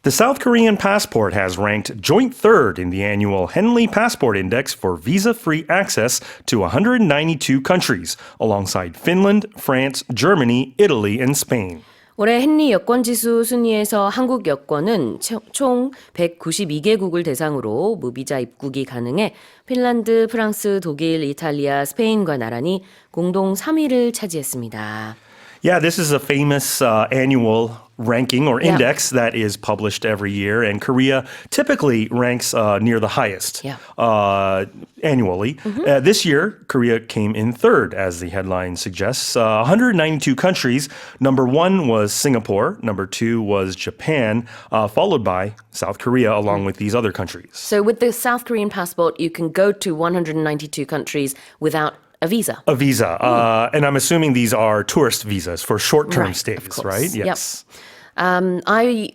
The South Korean passport has ranked joint third in the annual Henley Passport Index for visa-free access to 192 countries, alongside Finland, France, Germany, Italy, and Spain. 올해 헨리 여권지수 순위에서 한국 여권은 총 192개국을 대상으로 무비자 입국이 가능해 핀란드, 프랑스, 독일, 이탈리아, 스페인과 나란히 공동 3위를 차지했습니다. Yeah, this is a famous annual ranking or index that is published every year, and Korea typically ranks near the highest annually. This year, Korea came in third, as the headline suggests. 192 countries. Number one was Singapore. Number two was Japan, followed by South Korea, along with these other countries. So with the South Korean passport, you can go to 192 countries without a visa. A visa. And I'm assuming these are tourist visas for short-term Right, stays, of course. right? Yes. Yep. I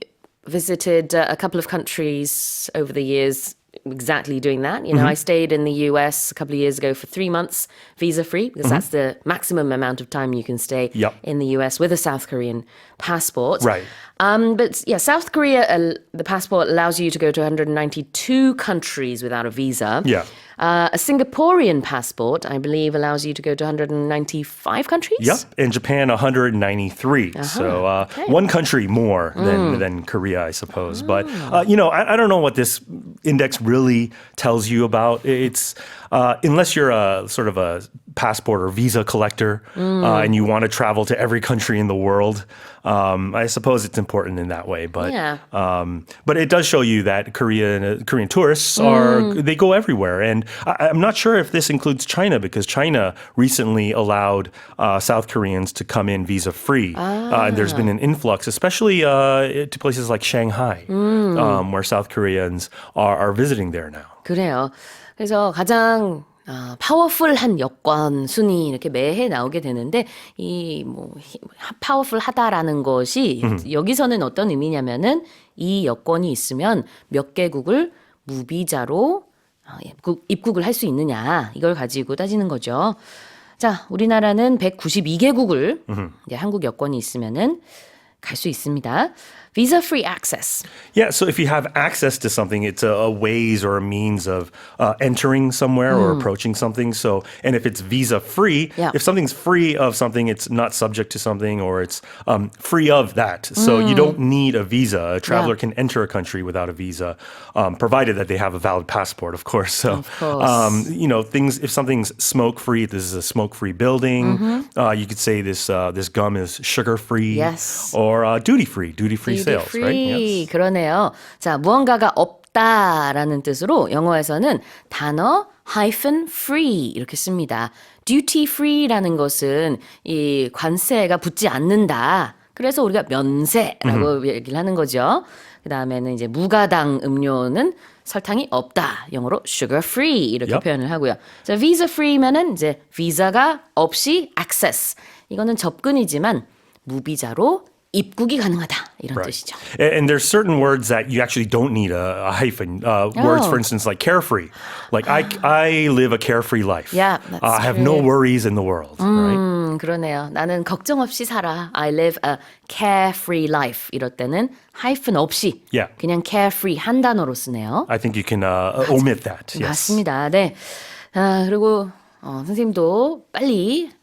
visited a couple of countries over the years exactly doing that. You know, I stayed in the US a couple of years ago for 3 months visa-free because that's the maximum amount of time you can stay in the US with a South Korean passport. Right. But yeah, South Korea, the passport allows you to go to 192 countries without a visa. Yeah. A Singaporean passport, I believe, allows you to go to 195 countries. Yep, in Japan, 193. So one country more than Korea, I suppose. But, you know, I don't know what this index really tells you about. It's unless you're a sort of a passport or visa collector and you want to travel to every country in the world, I suppose it's important in that way. But it does show you that Korean tourists they go everywhere. And I'm not sure if this includes China, because China recently allowed South Koreans to come in visa-free. And there's been an influx, especially to places like Shanghai, where South Koreans are visiting there now. 그래요. 그래서 가장 파워풀한 여권 순위 이렇게 매해 나오게 되는데 이 뭐 파워풀하다라는 것이 여기서는 어떤 의미냐면은 이 여권이 있으면 몇 개국을 무비자로 입국을 할 수 있느냐 이걸 가지고 따지는 거죠. 자, 우리나라는 192개국을 이제 한국 여권이 있으면은 갈 수 있습니다. Visa-free access. Yeah, so if you have access to something, it's a ways or a means of entering somewhere or approaching something. So, and if it's visa-free, if something's free of something, it's not subject to something, or it's free of that. So you don't need a visa. A traveler can enter a country without a visa, provided that they have a valid passport, of course. So, of course. you know, if something's smoke-free, this is a smoke-free building. You could say this gum is sugar-free, or duty-free sales, free. right? Yes. 그러네요. 자, 무언가가 없다라는 뜻으로 영어에서는 단어 -free 이렇게 씁니다. duty free라는 것은 이 관세가 붙지 않는다. 그래서 우리가 면세라고 얘기를 하는 거죠. 그다음에는 이제 무가당 음료는 설탕이 없다. 영어로 sugar free 이렇게 표현을 하고요. 자, visa free면은 이제 비자가 없이 access. 이거는 접근이지만 무비자로 입국이 가능하다 이런 뜻이죠. And there's certain words that you actually don't need a hyphen. Words, for instance, like carefree. Like I live a carefree life. Yeah, that's I have no worries in the world. Right? 그러네요. 나는 걱정 없이 살아. I live a carefree life. 이럴 때는 하이픈 없이 그냥 carefree 한 단어로 쓰네요. I think you can omit that. Yes. 맞습니다. 네. 그리고 선생님도 빨리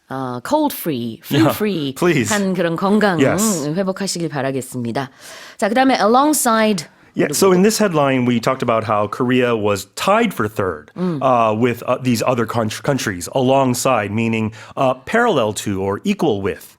cold free, flu free 한 그런 건강 회복하시길 바라겠습니다. 자, 그다음에 alongside Yeah, so in this headline, we talked about how Korea was tied for third with these other countries alongside, meaning parallel to or equal with,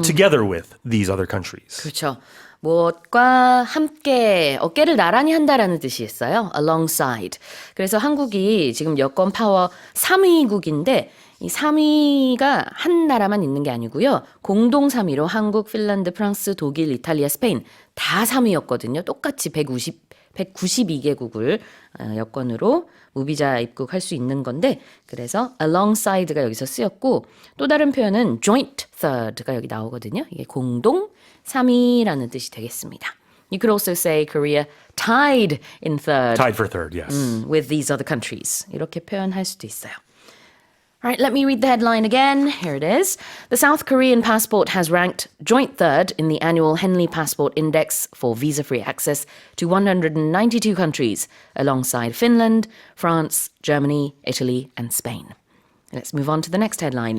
together with these other countries. 그렇죠. 무엇과 함께 어깨를 나란히 한다라는 뜻이 있어요. alongside. 그래서 한국이 지금 여권 파워 3위국인데 이 3위가 한 나라만 있는 게 아니고요. 공동 3위로 한국, 핀란드, 프랑스, 독일, 이탈리아, 스페인 다 3위였거든요. 똑같이 192개국을 여권으로 무비자 입국할 수 있는 건데 그래서 alongside가 여기서 쓰였고 또 다른 표현은 joint third가 여기 나오거든요. 이게 공동 3위라는 뜻이 되겠습니다. You could also say Korea tied in third. Tied for third, yes. With these other countries. 이렇게 표현할 수도 있어요. All right, let me read the headline again. Here it is. The South Korean passport has ranked joint third in the annual Henley Passport Index for visa-free access to 192 countries, alongside Finland, France, Germany, Italy, and Spain. Let's move on to the next headline.